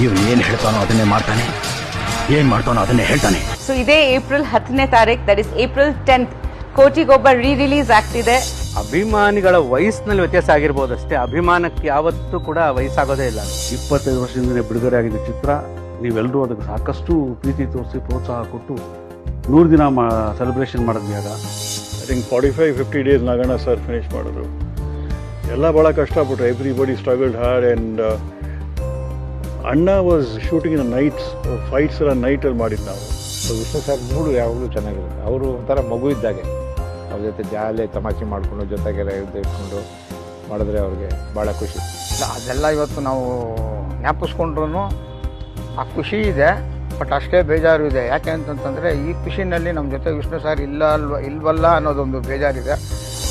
ಇವನು ಏನ್ ಹೇಳ್ತಾನೋ ಅದನ್ನೇ ಮಾಡ್ತಾನೆ, ಏನ್ ಮಾಡ್ತಾನೋ ಅದನ್ನೇ ಹೇಳ್ತಾನೆ. ಸೊ ಇದೇ ಏಪ್ರಿಲ್ 10ನೇ ತಾರೀಕು, that is April 10th, Kotigobba release ಆಗ್ತಿದೆ. ಅಭಿಮಾನಿಗಳ ವಯಸ್ಸಿನಲ್ಲಿ ವ್ಯತ್ಯಾಸ ಆಗಿರ್ಬೋದಷ್ಟೇ, ಅಭಿಮಾನಕ್ಕೆ ಯಾವತ್ತೂ ಕೂಡ ವಯಸ್ಸಾಗೋದೇ ಇಲ್ಲ. 25 ವರ್ಷದಿಂದಲೇ ಬಿಡುಗಡೆ ಆಗಿದ್ದ ಚಿತ್ರ, ನೀವೆಲ್ಲರೂ ಅದಕ್ಕೆ ಸಾಕಷ್ಟು ಪ್ರೀತಿ ತೋರಿಸಿ ಪ್ರೋತ್ಸಾಹ ಕೊಟ್ಟು 100 ದಿನ ಸೆಲೆಬ್ರೇಷನ್ ಮಾಡಿದ್ವಿ. ಆಗ I think 45-50 days Naganna sir finish ಮಾಡಿದ್ರು. ಎಲ್ಲ ಭಾಳ ಕಷ್ಟಪಟ್ಟರು. ಎವ್ರಿಬಡಿ ಸ್ಟ್ರಗಲ್ಡ್ ಹಾರ್ಡ್ ಆ್ಯಂಡ್ ಅಣ್ಣ was shooting in nights, fights ಎಲ್ಲ ನೈಟಲ್ಲಿ ಮಾಡಿದ್ದು ನಾವು. ವಿಷ್ಣು ಸರ್ ಮೂಡು ಯಾವಾಗಲೂ ಚೆನ್ನಾಗಿರುತ್ತೆ. ಅವರು ಒಂಥರ ಮಗು ಇದ್ದಾಗೆ, ಅವ್ರ ಜೊತೆ ಜಾಲಿ ತಮಾಷೆ ಮಾಡಿಕೊಂಡು ಜೊತೆಗೆಲ್ಲ ಇಟ್ಕೊಂಡು ಮಾಡಿದ್ರೆ ಅವ್ರಿಗೆ ಭಾಳ ಖುಷಿ. ಅದೆಲ್ಲ ಇವತ್ತು ನಾವು ಜ್ಞಾಪಿಸ್ಕೊಂಡ್ರು ಆ ಖುಷಿ ಇದೆ, ಬಟ್ ಅಷ್ಟೇ ಬೇಜಾರು ಇದೆ. ಯಾಕೆ ಅಂತಂತಂದರೆ ಈ ಖುಷಿನಲ್ಲಿ ನಮ್ಮ ಜೊತೆ ವಿಷ್ಣು ಸರ್ ಇಲ್ವಲ್ಲ ಅನ್ನೋದೊಂದು ಬೇಜಾರಿದೆ.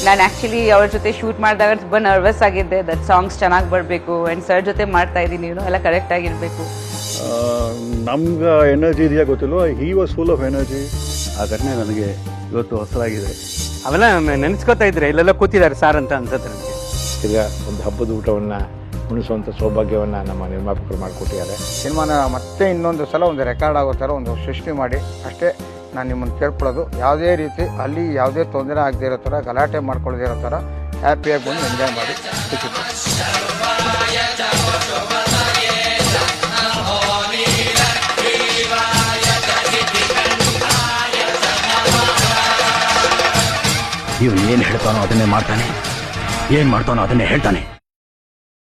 ನಾನು ಆ್ಯಕ್ಚುಲಿ ಅವ್ರ ಜೊತೆ ಶೂಟ್ ಮಾಡಿದಾಗ ತುಂಬ ನರ್ವಸ್ ಆಗಿದ್ದೆ, ದಟ್ ಸಾಂಗ್ಸ್ ಚೆನ್ನಾಗಿ ಬರಬೇಕು ಆ್ಯಂಡ್ ಸರ್ ಜೊತೆ ಮಾಡ್ತಾ ಇದ್ದೀನಿ, ಎಲ್ಲ ಕರೆಕ್ಟ್ ಆಗಿರಬೇಕು. ನಮ್ಗೆ ಎನರ್ಜಿ ಇದೆಯಾ ಗೊತ್ತಿಲ್ವ, he was full of energy. ಆ ಘಟನೆ ನನಗೆ ಇವತ್ತು ಹೊಸದಾಗಿದೆ. ಅವೆಲ್ಲ ನೆನೆಸ್ಕೊತಾ ಇದ್ರೆ ಇಲ್ಲೆಲ್ಲ ಕೂತಿದ್ದಾರೆ ಸಾರ್ ಅಂತ ಅನ್ಸುತ್ತೆ ನನಗೆ. ತಿರ್ಗಾ ಒಂದು ಹಬ್ಬದ ಊಟವನ್ನು ಉಣಿಸುವಂಥ ಸೌಭಾಗ್ಯವನ್ನು ನಮ್ಮ ನಿರ್ಮಾಪಕರು ಮಾಡಿಕೊಟ್ಟಿದ್ದಾರೆ. ಸಿನಿಮಾನ ಮತ್ತೆ ಇನ್ನೊಂದು ಸಲ ಒಂದು ರೆಕಾರ್ಡ್ ಆಗೋ ಥರ ಒಂದು ಸೃಷ್ಟಿ ಮಾಡಿ ಅಷ್ಟೇ ನಾನು ನಿಮ್ಮನ್ನು ಕೇಳ್ಕೊಳ್ಳೋದು. ಯಾವುದೇ ರೀತಿ ಅಲ್ಲಿ ಯಾವುದೇ ತೊಂದರೆ ಆಗದೇ ಇರೋ ಥರ, ಗಲಾಟೆ ಮಾಡ್ಕೊಳ್ಳದೇ ಇರೋ ಥರ ಹ್ಯಾಪಿಯಾಗಿ ಬಂದು ಎಂಜಾಯ್ ಮಾಡಿ ಖುಷಿ. ಇವನು ಏನ್ ಹೇಳ್ತಾನೋ ಅದನ್ನೇ ಮಾಡ್ತಾನೆ, ಏನ್ ಮಾಡ್ತಾನೋ ಅದನ್ನೇ ಹೇಳ್ತಾನೆ.